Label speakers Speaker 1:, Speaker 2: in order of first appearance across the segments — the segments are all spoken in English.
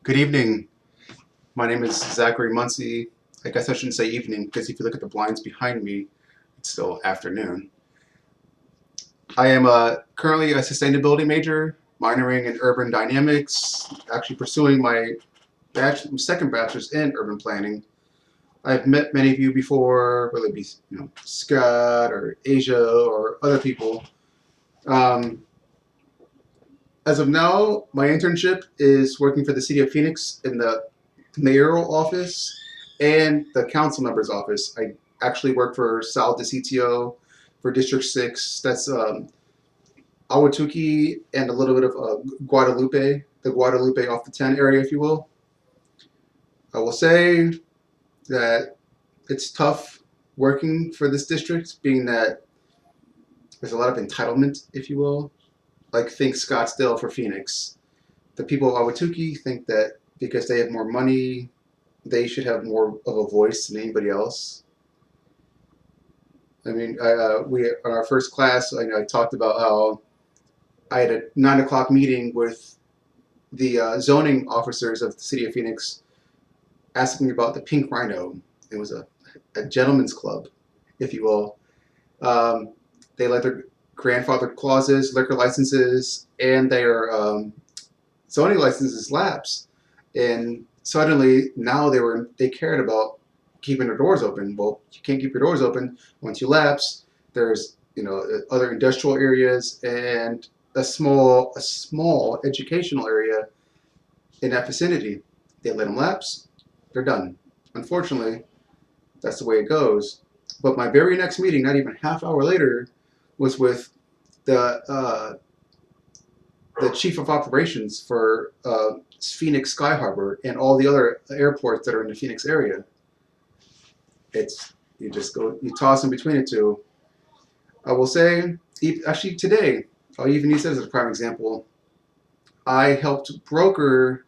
Speaker 1: Good evening. My name is Zachary Muncy. I guess I shouldn't say evening because if you look at the blinds behind me, it's still afternoon. I am currently a sustainability major, minoring in urban dynamics, actually pursuing my second bachelor's in urban planning. I've met many of you before, whether it be Scott or Asia or other people. Um, as of now, my internship is working for the city of Phoenix in the mayoral office and the council member's office. I actually work for Sal DeCitio for District 6. That's Awatuki and a little bit of Guadalupe, the Guadalupe off the 10 area, if you will. I will say that it's tough working for this district, being that there's a lot of entitlement, if you will. Like, think Scottsdale for Phoenix. The people of Awatuki think that because they have more money, they should have more of a voice than anybody else. I mean, we in our first class, I talked about how I had a 9 o'clock meeting with the zoning officers of the city of Phoenix, asking about the pink rhino. It was a gentleman's club, if you will. They let their grandfather clauses, liquor licenses, and their zoning licenses lapse, and suddenly now they cared about keeping their doors open. Well, you can't keep your doors open once you lapse. There's other industrial areas and a small educational area in that vicinity. They let them lapse. They're done. Unfortunately, that's the way it goes. But my very next meeting, not even half hour later, was with the uh, the chief of operations for Phoenix Sky Harbor and all the other airports that are in the Phoenix area. It's you toss in between the two. I will say, actually today, I'll even use that as a prime example. I helped broker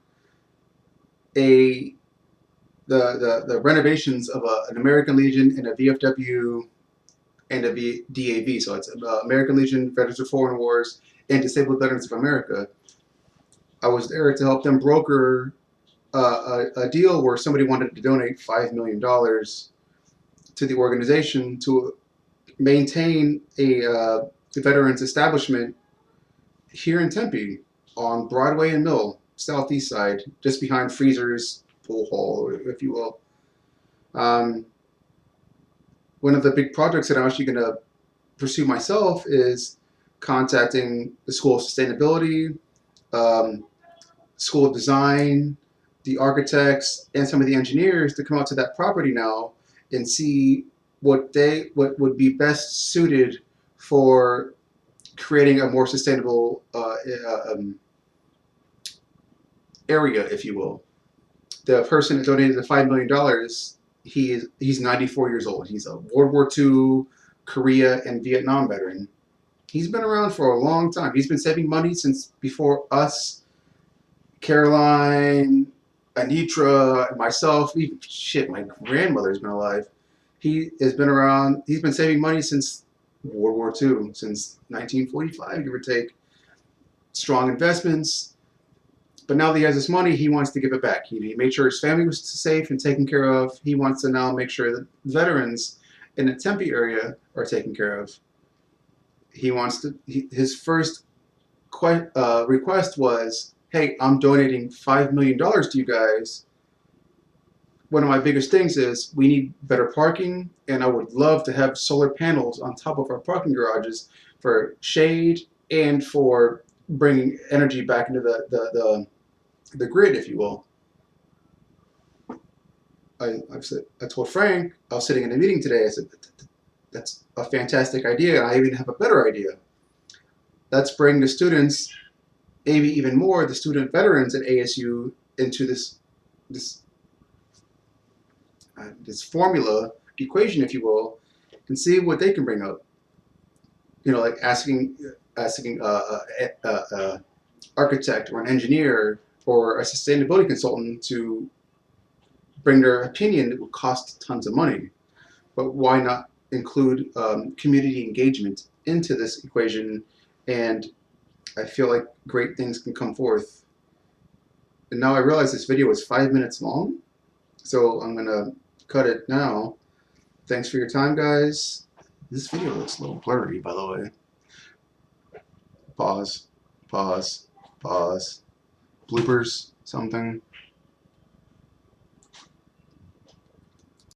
Speaker 1: a the renovations of an American Legion and a VFW and a DAV. So it's American Legion Veterans of Foreign Wars and Disabled Veterans of America. I was there to help them broker a deal where somebody wanted to donate $5 million to the organization to maintain a veterans establishment here in Tempe on Broadway and Mill, southeast side, just behind Freezer's pool hall, if you will. Um, One of the big projects that I'm actually going to pursue myself is contacting the School of Sustainability, um, School of Design, the architects, and some of the engineers to come out to that property now and see what would be best suited for creating a more sustainable area, if you will. The person that donated the $5 million, he's 94 years old. He's a World War II, Korea, and Vietnam veteran. He's been around for a long time. He's been saving money since before us, Caroline, Anitra, myself, even shit, my grandmother's been alive. He has been around. He's been saving money since World War II, since 1945, give or take. Strong investments. But now that he has this money, he wants to give it back. He made sure his family was safe and taken care of. He wants to now make sure that veterans in the Tempe area are taken care of. His first request was, hey, I'm donating $5 million to you guys. One of my biggest things is we need better parking, and I would love to have solar panels on top of our parking garages for shade and for bringing energy back into the grid, if you will. I told Frank, I was sitting in a meeting today, I said, that's a fantastic idea. I even have a better idea. Let's bring the students, maybe even more, the student veterans at ASU into this this formula equation, if you will, and see what they can bring up. Like asking architect or an engineer or a sustainability consultant to bring their opinion. It would cost tons of money, but why not include community engagement into this equation? And I feel like great things can come forth. And now I realize this video is 5 minutes long, so I'm gonna cut it now. Thanks for your time, guys. This video looks a little blurry, by the way. Pause, pause, pause. Bloopers, something.